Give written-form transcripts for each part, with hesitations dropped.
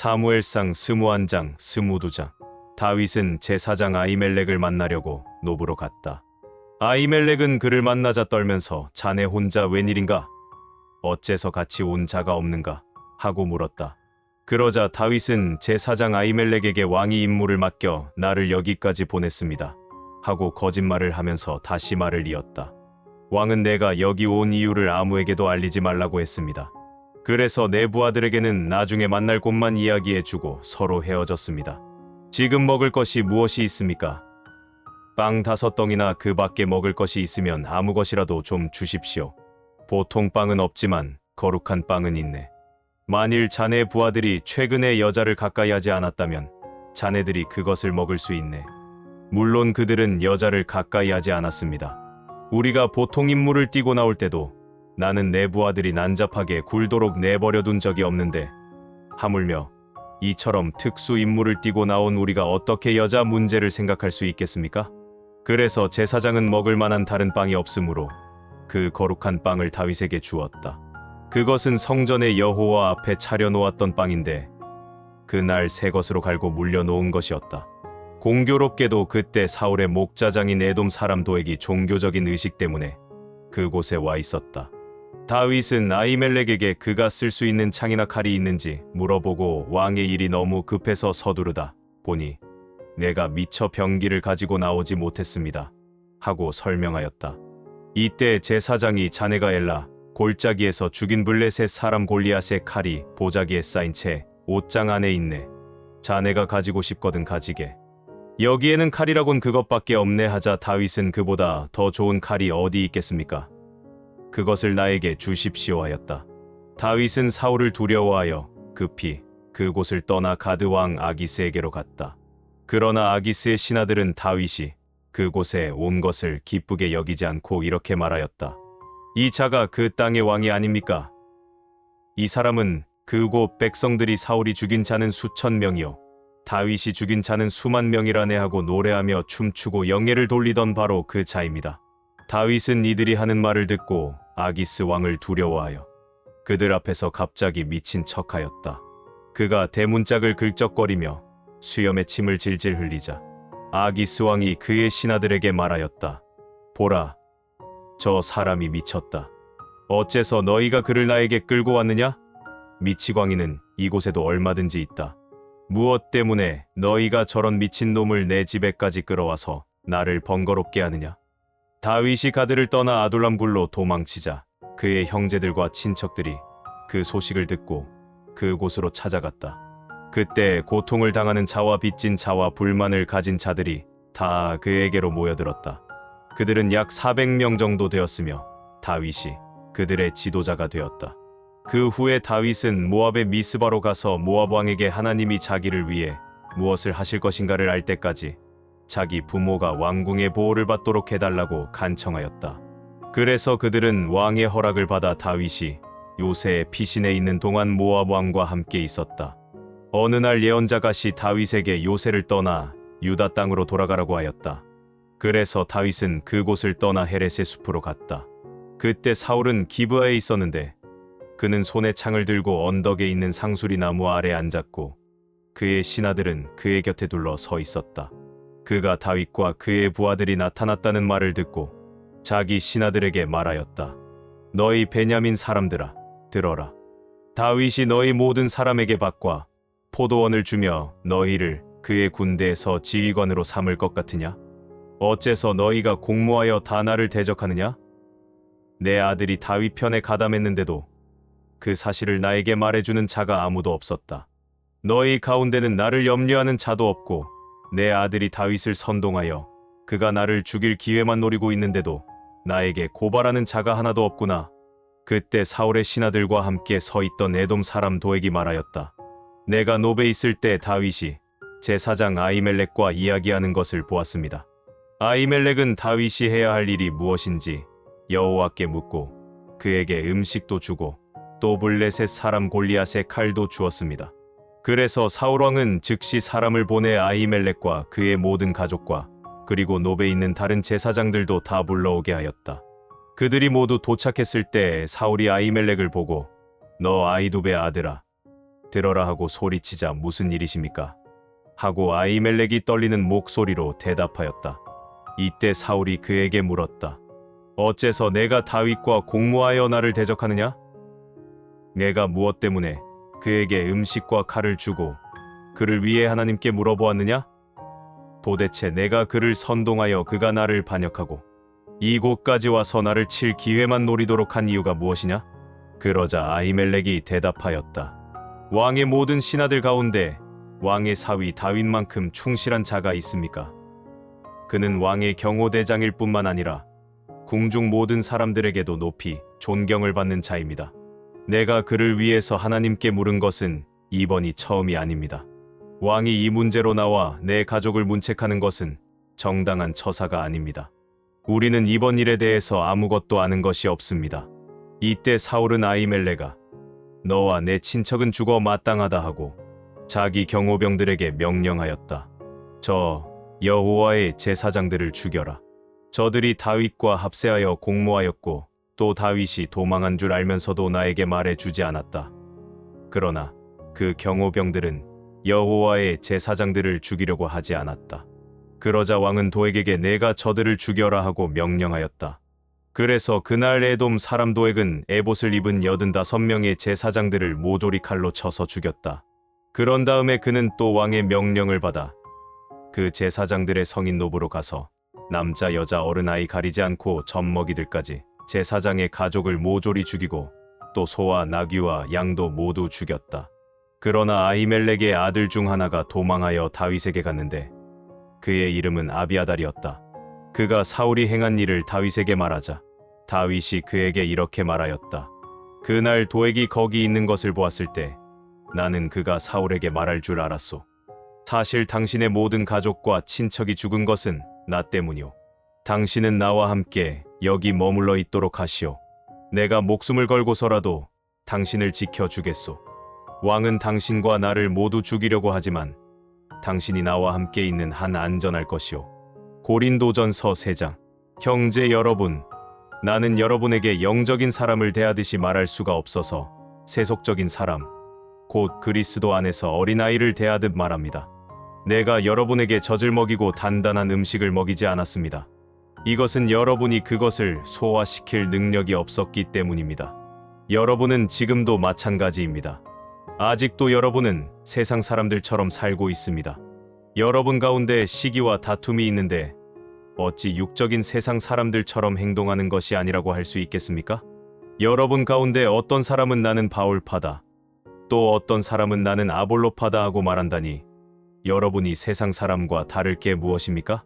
사무엘상 21장 22장. 다윗은 제사장 아히멜렉을 만나려고 노브로 갔다. 아히멜렉은 그를 만나자 떨면서 자네 혼자 웬일인가? 어째서 같이 온 자가 없는가? 하고 물었다. 그러자 다윗은 제사장 아히멜렉에게 왕이 임무를 맡겨 나를 여기까지 보냈습니다. 하고 거짓말을 하면서 다시 말을 이었다. 왕은 내가 여기 온 이유를 아무에게도 알리지 말라고 했습니다. 그래서 내 부하들에게는 나중에 만날 곳만 이야기해주고 서로 헤어졌습니다. 지금 먹을 것이 무엇이 있습니까? 빵 5덩이나 그 밖에 먹을 것이 있으면 아무 것이라도 좀 주십시오. 보통 빵은 없지만 거룩한 빵은 있네. 만일 자네 부하들이 최근에 여자를 가까이 하지 않았다면 자네들이 그것을 먹을 수 있네. 물론 그들은 여자를 가까이 하지 않았습니다. 우리가 보통 임무를 띠고 나올 때도 나는 내 부하들이 난잡하게 굴도록 내버려둔 적이 없는데 하물며 이처럼 특수 임무를 띠고 나온 우리가 어떻게 여자 문제를 생각할 수 있겠습니까? 그래서 제사장은 먹을 만한 다른 빵이 없으므로 그 거룩한 빵을 다윗에게 주었다. 그것은 성전의 여호와 앞에 차려놓았던 빵인데 그날 새 것으로 갈고 물려놓은 것이었다. 공교롭게도 그때 사울의 목자장인 에돔 사람 도액이 종교적인 의식 때문에 그곳에 와 있었다. 다윗은 아히멜렉에게 그가 쓸 수 있는 창이나 칼이 있는지 물어보고 왕의 일이 너무 급해서 서두르다 보니 내가 미처 병기를 가지고 나오지 못했습니다. 하고 설명하였다. 이때 제사장이 자네가 엘라 골짜기에서 죽인 블레셋 사람 골리앗의 칼이 보자기에 쌓인 채 옷장 안에 있네. 자네가 가지고 싶거든 가지게. 여기에는 칼이라곤 그것밖에 없네 하자 다윗은 그보다 더 좋은 칼이 어디 있겠습니까? 그것을 나에게 주십시오 하였다. 다윗은 사울을 두려워하여 급히 그곳을 떠나 가드 왕 아기스에게로 갔다. 그러나 아기스의 신하들은 다윗이 그곳에 온 것을 기쁘게 여기지 않고 이렇게 말하였다. 이 자가 그 땅의 왕이 아닙니까? 이 사람은 그곳 백성들이 사울이 죽인 자는 수천 명이요 다윗이 죽인 자는 수만 명이라네 하고 노래하며 춤추고 영예를 돌리던 바로 그 자입니다. 다윗은 이들이 하는 말을 듣고 아기스 왕을 두려워하여 그들 앞에서 갑자기 미친 척하였다. 그가 대문짝을 긁적거리며 수염에 침을 질질 흘리자 아기스 왕이 그의 신하들에게 말하였다. 보라, 저 사람이 미쳤다. 어째서 너희가 그를 나에게 끌고 왔느냐? 미치광이는 이곳에도 얼마든지 있다. 무엇 때문에 너희가 저런 미친 놈을 내 집에까지 끌어와서 나를 번거롭게 하느냐? 다윗이 가드를 떠나 아둘람 굴로 도망치자 그의 형제들과 친척들이 그 소식을 듣고 그곳으로 찾아갔다. 그때 고통을 당하는 자와 빚진 자와 불만을 가진 자들이 다 그에게로 모여들었다. 그들은 약 400명 정도 되었으며 다윗이 그들의 지도자가 되었다. 그 후에 다윗은 모압의 미스바로 가서 모압 왕에게 하나님이 자기를 위해 무엇을 하실 것인가를 알 때까지 자기 부모가 왕궁의 보호를 받도록 해달라고 간청하였다. 그래서 그들은 왕의 허락을 받아 다윗이 요새의 피신에 있는 동안 모압 왕과 함께 있었다. 어느 날 예언자 갓이 다윗에게 요새를 떠나 유다 땅으로 돌아가라고 하였다. 그래서 다윗은 그곳을 떠나 헤렛의 숲으로 갔다. 그때 사울은 기브아에 있었는데 그는 손에 창을 들고 언덕에 있는 상수리 나무 아래 앉았고 그의 신하들은 그의 곁에 둘러 서 있었다. 그가 다윗과 그의 부하들이 나타났다는 말을 듣고 자기 신하들에게 말하였다. 너희 베냐민 사람들아, 들어라. 다윗이 너희 모든 사람에게 밭과 포도원을 주며 너희를 그의 군대에서 지휘관으로 삼을 것 같으냐? 어째서 너희가 공모하여 다 나를 대적하느냐? 내 아들이 다윗 편에 가담했는데도 그 사실을 나에게 말해주는 자가 아무도 없었다. 너희 가운데는 나를 염려하는 자도 없고 내 아들이 다윗을 선동하여 그가 나를 죽일 기회만 노리고 있는데도 나에게 고발하는 자가 하나도 없구나. 그때 사울의 신하들과 함께 서 있던 에돔 사람 도액이 말하였다. 내가 노베에 있을 때 다윗이 제사장 아히멜렉과 이야기하는 것을 보았습니다. 아히멜렉은 다윗이 해야 할 일이 무엇인지 여호와께 묻고 그에게 음식도 주고 또 블레셋 사람 골리앗의 칼도 주었습니다. 그래서 사울왕은 즉시 사람을 보내 아히멜렉과 그의 모든 가족과 그리고 노베에 있는 다른 제사장들도 다 불러오게 하였다. 그들이 모두 도착했을 때 사울이 아히멜렉을 보고 너 아히두베 아들아, 들어라 하고 소리치자 무슨 일이십니까? 하고 아히멜렉이 떨리는 목소리로 대답하였다. 이때 사울이 그에게 물었다. 어째서 내가 다윗과 공모하여 나를 대적하느냐? 내가 무엇 때문에 그에게 음식과 칼을 주고 그를 위해 하나님께 물어보았느냐? 도대체 내가 그를 선동하여 그가 나를 반역하고 이곳까지 와서 나를 칠 기회만 노리도록 한 이유가 무엇이냐? 그러자 아히멜렉이 대답하였다. 왕의 모든 신하들 가운데 왕의 사위 다윗만큼 충실한 자가 있습니까? 그는 왕의 경호대장일 뿐만 아니라 궁중 모든 사람들에게도 높이 존경을 받는 자입니다. 내가 그를 위해서 하나님께 물은 것은 이번이 처음이 아닙니다. 왕이 이 문제로 나와 내 가족을 문책하는 것은 정당한 처사가 아닙니다. 우리는 이번 일에 대해서 아무것도 아는 것이 없습니다. 이때 사울은 아히멜렉아, 너와 내 친척은 죽어 마땅하다 하고 자기 경호병들에게 명령하였다. 저 여호와의 제사장들을 죽여라. 저들이 다윗과 합세하여 공모하였고 또 다윗이 도망한 줄 알면서도 나에게 말해 주지 않았다. 그러나 그 경호병들은 여호와의 제사장들을 죽이려고 하지 않았다. 그러자 왕은 도액에게 내가 저들을 죽여라 하고 명령하였다. 그래서 그날 에돔 사람 도액은 에봇을 입은 85명의 제사장들을 모조리 칼로 쳐서 죽였다. 그런 다음에 그는 또 왕의 명령을 받아 그 제사장들의 성인 노부로 가서 남자 여자 어른아이 가리지 않고 젖먹이들까지 제사장의 가족을 모조리 죽이고 또 소와 나귀와 양도 모두 죽였다. 그러나 아히멜렉의 아들 중 하나가 도망하여 다윗에게 갔는데 그의 이름은 아비아달이었다. 그가 사울이 행한 일을 다윗에게 말하자 다윗이 그에게 이렇게 말하였다. 그날 도액이 거기 있는 것을 보았을 때 나는 그가 사울에게 말할 줄 알았소. 사실 당신의 모든 가족과 친척이 죽은 것은 나 때문이오. 당신은 나와 함께 여기 머물러 있도록 하시오. 내가 목숨을 걸고서라도 당신을 지켜주겠소. 왕은 당신과 나를 모두 죽이려고 하지만 당신이 나와 함께 있는 한 안전할 것이오. 고린도전서 3장. 형제 여러분, 나는 여러분에게 영적인 사람을 대하듯이 말할 수가 없어서 세속적인 사람, 곧 그리스도 안에서 어린아이를 대하듯 말합니다. 내가 여러분에게 젖을 먹이고 단단한 음식을 먹이지 않았습니다. 이것은 여러분이 그것을 소화시킬 능력이 없었기 때문입니다. 여러분은 지금도 마찬가지입니다. 아직도 여러분은 세상 사람들처럼 살고 있습니다. 여러분 가운데 시기와 다툼이 있는데 어찌 육적인 세상 사람들처럼 행동하는 것이 아니라고 할 수 있겠습니까? 여러분 가운데 어떤 사람은 나는 바울파다, 또 어떤 사람은 나는 아볼로파다 하고 말한다니 여러분이 세상 사람과 다를 게 무엇입니까?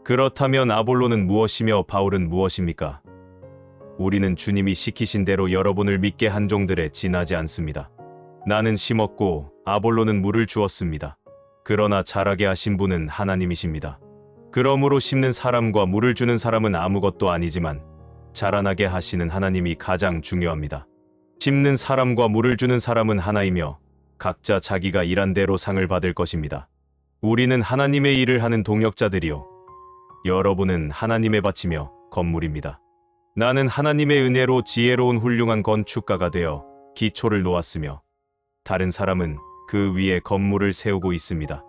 그렇다면 아볼로는 무엇이며 바울은 무엇입니까? 우리는 주님이 시키신 대로 여러분을 믿게 한 종들에 지나지 않습니다. 나는 심었고 아볼로는 물을 주었습니다. 그러나 자라게 하신 분은 하나님이십니다. 그러므로 심는 사람과 물을 주는 사람은 아무것도 아니지만 자라나게 하시는 하나님이 가장 중요합니다. 심는 사람과 물을 주는 사람은 하나이며 각자 자기가 일한 대로 상을 받을 것입니다. 우리는 하나님의 일을 하는 동역자들이요, 여러분은 하나님의 밭이며 건물입니다. 나는 하나님의 은혜로 지혜로운 훌륭한 건축가가 되어 기초를 놓았으며 다른 사람은 그 위에 건물을 세우고 있습니다.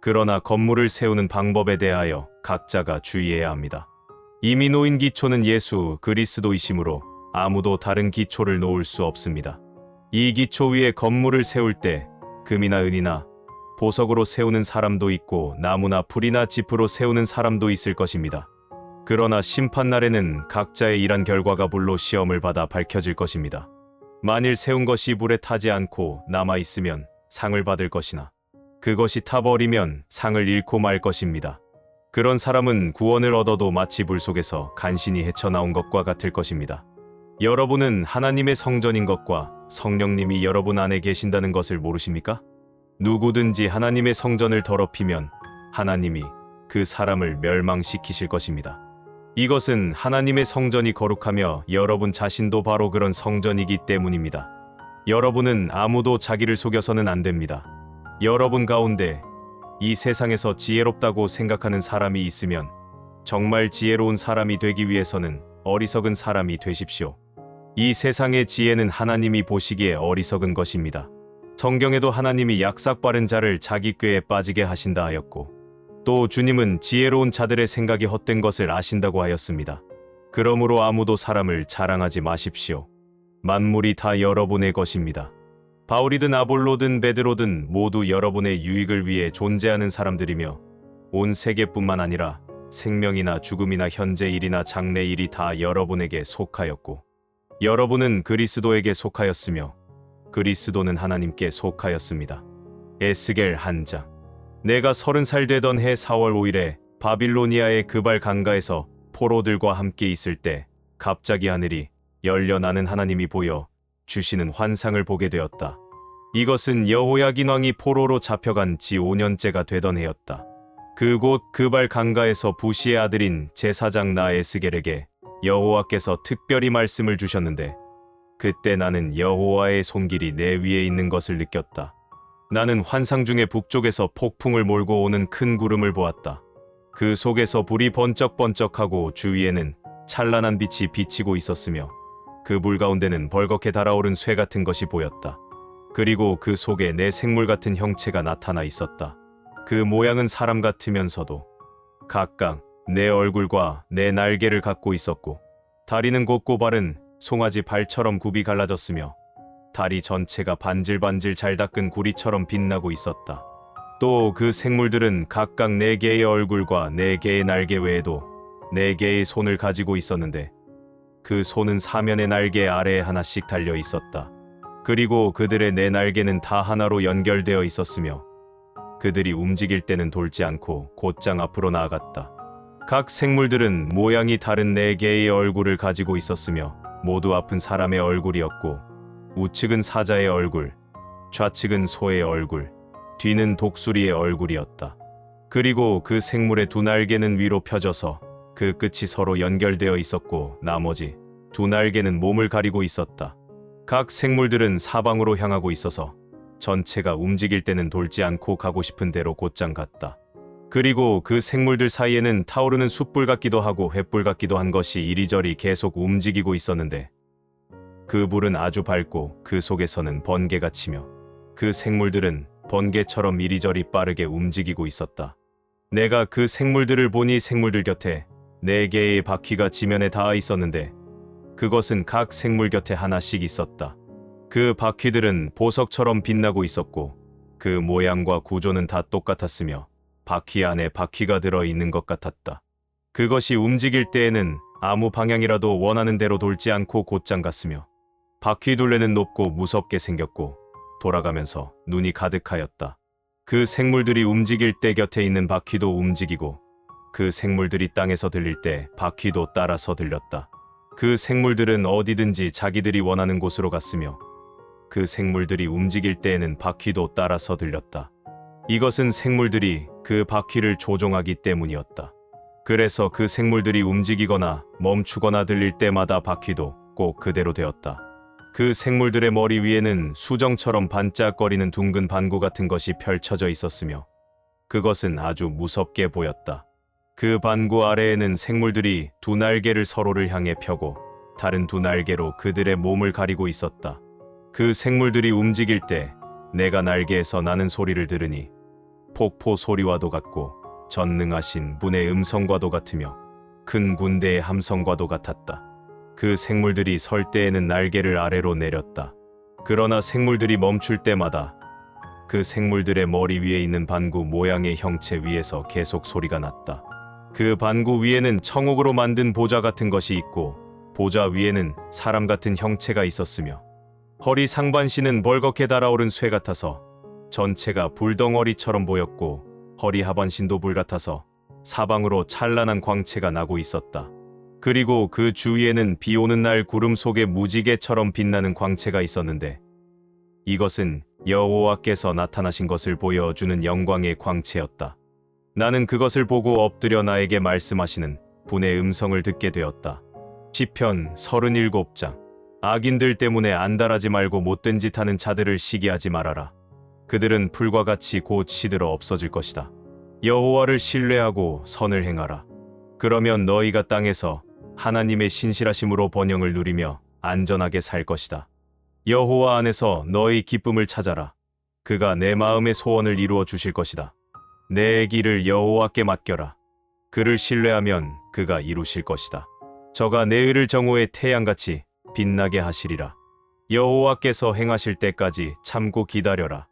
그러나 건물을 세우는 방법에 대하여 각자가 주의해야 합니다. 이미 놓인 기초는 예수 그리스도이시므로 아무도 다른 기초를 놓을 수 없습니다. 이 기초 위에 건물을 세울 때 금이나 은이나 보석으로 세우는 사람도 있고 나무나 풀이나 짚으로 세우는 사람도 있을 것입니다. 그러나 심판날에는 각자의 일한 결과가 불로 시험을 받아 밝혀질 것입니다. 만일 세운 것이 불에 타지 않고 남아있으면 상을 받을 것이나 그것이 타버리면 상을 잃고 말 것입니다. 그런 사람은 구원을 얻어도 마치 불 속에서 간신히 헤쳐나온 것과 같을 것입니다. 여러분은 하나님의 성전인 것과 성령님이 여러분 안에 계신다는 것을 모르십니까? 누구든지 하나님의 성전을 더럽히면 하나님이 그 사람을 멸망시키실 것입니다. 이것은 하나님의 성전이 거룩하며 여러분 자신도 바로 그런 성전이기 때문입니다. 여러분은 아무도 자기를 속여서는 안 됩니다. 여러분 가운데 이 세상에서 지혜롭다고 생각하는 사람이 있으면 정말 지혜로운 사람이 되기 위해서는 어리석은 사람이 되십시오. 이 세상의 지혜는 하나님이 보시기에 어리석은 것입니다. 성경에도 하나님이 약삭 빠른 자를 자기 꾀에 빠지게 하신다 하였고, 또 주님은 지혜로운 자들의 생각이 헛된 것을 아신다고 하였습니다. 그러므로 아무도 사람을 자랑하지 마십시오. 만물이 다 여러분의 것입니다. 바울이든 아볼로든 베드로든 모두 여러분의 유익을 위해 존재하는 사람들이며, 온 세계뿐만 아니라 생명이나 죽음이나 현재 일이나 장래 일이 다 여러분에게 속하였고, 여러분은 그리스도에게 속하였으며 그리스도는 하나님께 속하였습니다. 에스겔 1장. 내가 30살 되던 해 4월 5일에 바빌로니아의 그발 강가에서 포로들과 함께 있을 때 갑자기 하늘이 열려 나는 하나님이 보여 주시는 환상을 보게 되었다. 이것은 여호야긴 왕이 포로로 잡혀간 지 5년째가 되던 해였다. 그곳 그발 강가에서 부시의 아들인 제사장 나 에스겔에게 여호와께서 특별히 말씀을 주셨는데, 그때 나는 여호와의 손길이 내 위에 있는 것을 느꼈다. 나는 환상 중에 북쪽에서 폭풍을 몰고 오는 큰 구름을 보았다. 그 속에서 불이 번쩍번쩍하고 주위에는 찬란한 빛이 비치고 있었으며, 그 불 가운데는 벌겋게 달아오른 쇠 같은 것이 보였다. 그리고 그 속에 내 생물 같은 형체가 나타나 있었다. 그 모양은 사람 같으면서도 각각 내 얼굴과 내 날개를 갖고 있었고, 다리는 곧고 발은 송아지 발처럼 굽이 갈라졌으며, 다리 전체가 반질반질 잘 닦은 구리처럼 빛나고 있었다. 또 그 생물들은 각각 4개의 얼굴과 4개의 날개 외에도 4개의 손을 가지고 있었는데, 그 손은 사면의 날개 아래에 하나씩 달려 있었다. 그리고 그들의 4날개는 다 하나로 연결되어 있었으며, 그들이 움직일 때는 돌지 않고 곧장 앞으로 나아갔다. 각 생물들은 모양이 다른 4개의 얼굴을 가지고 있었으며, 모두 앞은 사람의 얼굴이었고, 우측은 사자의 얼굴, 좌측은 소의 얼굴, 뒤는 독수리의 얼굴이었다. 그리고 그 생물의 2날개는 위로 펴져서 그 끝이 서로 연결되어 있었고, 나머지 2날개는 몸을 가리고 있었다. 각 생물들은 사방으로 향하고 있어서 전체가 움직일 때는 돌지 않고 가고 싶은 대로 곧장 갔다. 그리고 그 생물들 사이에는 타오르는 숯불 같기도 하고 횃불 같기도 한 것이 이리저리 계속 움직이고 있었는데, 그 불은 아주 밝고 그 속에서는 번개가 치며, 그 생물들은 번개처럼 이리저리 빠르게 움직이고 있었다. 내가 그 생물들을 보니 생물들 곁에 4개의 바퀴가 지면에 닿아 있었는데, 그것은 각 생물 곁에 하나씩 있었다. 그 바퀴들은 보석처럼 빛나고 있었고, 그 모양과 구조는 다 똑같았으며 바퀴 안에 바퀴가 들어있는 것 같았다. 그것이 움직일 때에는 아무 방향이라도 원하는 대로 돌지 않고 곧장 갔으며, 바퀴 둘레는 높고 무섭게 생겼고 돌아가면서 눈이 가득하였다. 그 생물들이 움직일 때 곁에 있는 바퀴도 움직이고, 그 생물들이 땅에서 들릴 때 바퀴도 따라서 들렸다. 그 생물들은 어디든지 자기들이 원하는 곳으로 갔으며, 그 생물들이 움직일 때에는 바퀴도 따라서 들렸다. 이것은 생물들이 그 바퀴를 조종하기 때문이었다. 그래서 그 생물들이 움직이거나 멈추거나 들릴 때마다 바퀴도 꼭 그대로 되었다. 그 생물들의 머리 위에는 수정처럼 반짝거리는 둥근 반구 같은 것이 펼쳐져 있었으며, 그것은 아주 무섭게 보였다. 그 반구 아래에는 생물들이 2날개를 서로를 향해 펴고 다른 2날개로 그들의 몸을 가리고 있었다. 그 생물들이 움직일 때 내가 날개에서 나는 소리를 들으니 폭포 소리와도 같고 전능하신 분의 음성과도 같으며 큰 군대의 함성과도 같았다. 그 생물들이 설 때에는 날개를 아래로 내렸다. 그러나 생물들이 멈출 때마다 그 생물들의 머리 위에 있는 반구 모양의 형체 위에서 계속 소리가 났다. 그 반구 위에는 청옥으로 만든 보좌 같은 것이 있고, 보좌 위에는 사람 같은 형체가 있었으며, 허리 상반신은 벌겋게 달아오른 쇠 같아서 전체가 불덩어리처럼 보였고, 허리 하반신도 불 같아서 사방으로 찬란한 광채가 나고 있었다. 그리고 그 주위에는 비 오는 날 구름 속에 무지개처럼 빛나는 광채가 있었는데, 이것은 여호와께서 나타나신 것을 보여주는 영광의 광채였다. 나는 그것을 보고 엎드려 나에게 말씀하시는 분의 음성을 듣게 되었다. 시편 37장. 악인들 때문에 안달하지 말고 못된 짓 하는 자들을 시기하지 말아라. 그들은 풀과 같이 곧 시들어 없어질 것이다. 여호와를 신뢰하고 선을 행하라. 그러면 너희가 땅에서 하나님의 신실하심으로 번영을 누리며 안전하게 살 것이다. 여호와 안에서 너희 기쁨을 찾아라. 그가 내 마음의 소원을 이루어 주실 것이다. 내 길을 여호와께 맡겨라. 그를 신뢰하면 그가 이루실 것이다. 저가 내 의를 정오의 태양같이 빛나게 하시리라. 여호와께서 행하실 때까지 참고 기다려라.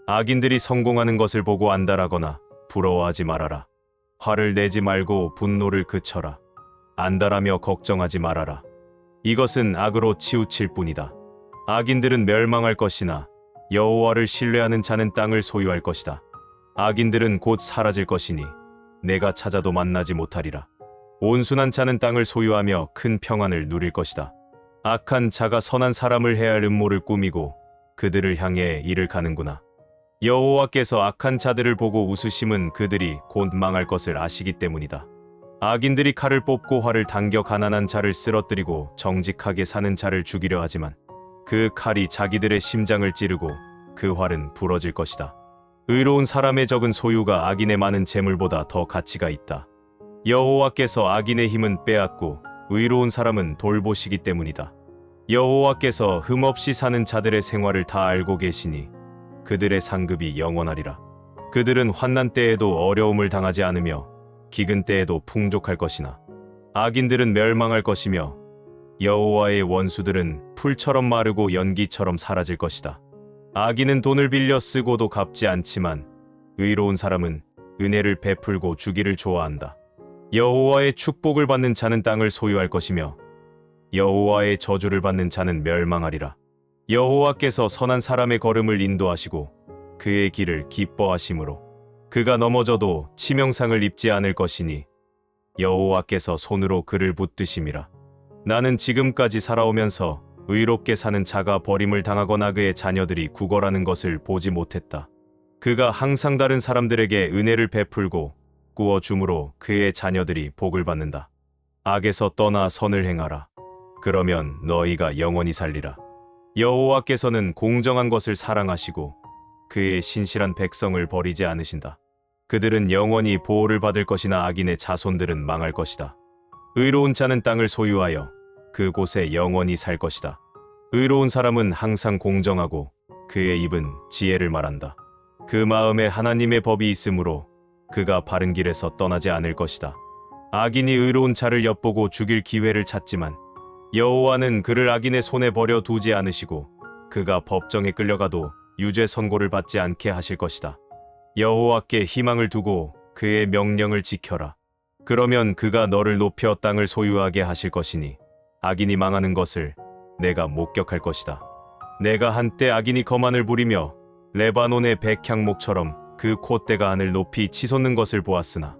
악인들이 성공하는 것을 보고 안달하거나 부러워하지 말아라. 화를 내지 말고 분노를 그쳐라. 안달하며 걱정하지 말아라. 이것은 악으로 치우칠 뿐이다. 악인들은 멸망할 것이나 여호와를 신뢰하는 자는 땅을 소유할 것이다. 악인들은 곧 사라질 것이니 내가 찾아도 만나지 못하리라. 온순한 자는 땅을 소유하며 큰 평안을 누릴 것이다. 악한 자가 선한 사람을 해할 음모를 꾸미고 그들을 향해 이를 가는구나. 여호와께서 악한 자들을 보고 웃으심은 그들이 곧 망할 것을 아시기 때문이다. 악인들이 칼을 뽑고 활을 당겨 가난한 자를 쓰러뜨리고 정직하게 사는 자를 죽이려 하지만 그 칼이 자기들의 심장을 찌르고 그 활은 부러질 것이다. 의로운 사람의 적은 소유가 악인의 많은 재물보다 더 가치가 있다. 여호와께서 악인의 힘은 빼앗고 의로운 사람은 돌보시기 때문이다. 여호와께서 흠없이 사는 자들의 생활을 다 알고 계시니 그들의 상급이 영원하리라. 그들은 환난 때에도 어려움을 당하지 않으며 기근 때에도 풍족할 것이나 악인들은 멸망할 것이며 여호와의 원수들은 풀처럼 마르고 연기처럼 사라질 것이다. 악인은 돈을 빌려 쓰고도 갚지 않지만 의로운 사람은 은혜를 베풀고 주기를 좋아한다. 여호와의 축복을 받는 자는 땅을 소유할 것이며 여호와의 저주를 받는 자는 멸망하리라. 여호와께서 선한 사람의 걸음을 인도하시고 그의 길을 기뻐하심으로 그가 넘어져도 치명상을 입지 않을 것이니 여호와께서 손으로 그를 붙드심이라. 나는 지금까지 살아오면서 의롭게 사는 자가 버림을 당하거나 그의 자녀들이 구걸하는 것을 보지 못했다. 그가 항상 다른 사람들에게 은혜를 베풀고 꾸어 줌으로 그의 자녀들이 복을 받는다. 악에서 떠나 선을 행하라. 그러면 너희가 영원히 살리라. 여호와께서는 공정한 것을 사랑하시고 그의 신실한 백성을 버리지 않으신다. 그들은 영원히 보호를 받을 것이나 악인의 자손들은 망할 것이다. 의로운 자는 땅을 소유하여 그곳에 영원히 살 것이다. 의로운 사람은 항상 공정하고 그의 입은 지혜를 말한다. 그 마음에 하나님의 법이 있으므로 그가 바른 길에서 떠나지 않을 것이다. 악인이 의로운 자를 엿보고 죽일 기회를 찾지만 여호와는 그를 악인의 손에 버려 두지 않으시고 그가 법정에 끌려가도 유죄 선고를 받지 않게 하실 것이다. 여호와께 희망을 두고 그의 명령을 지켜라. 그러면 그가 너를 높여 땅을 소유하게 하실 것이니 악인이 망하는 것을 내가 목격할 것이다. 내가 한때 악인이 거만을 부리며 레바논의 백향목처럼 그 콧대가 하늘 높이 치솟는 것을 보았으나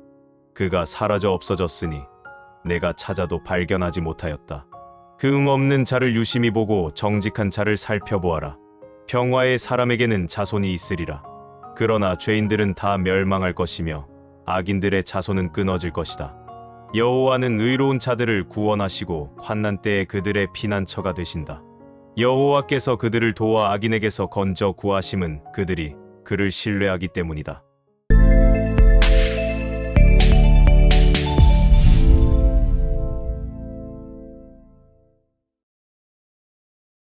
그가 사라져 없어졌으니 내가 찾아도 발견하지 못하였다. 그 없는 자를 유심히 보고 정직한 자를 살펴보아라. 평화의 사람에게는 자손이 있으리라. 그러나 죄인들은 다 멸망할 것이며 악인들의 자손은 끊어질 것이다. 여호와는 의로운 자들을 구원하시고 환난 때에 그들의 피난처가 되신다. 여호와께서 그들을 도와 악인에게서 건져 구하심은 그들이 그를 신뢰하기 때문이다.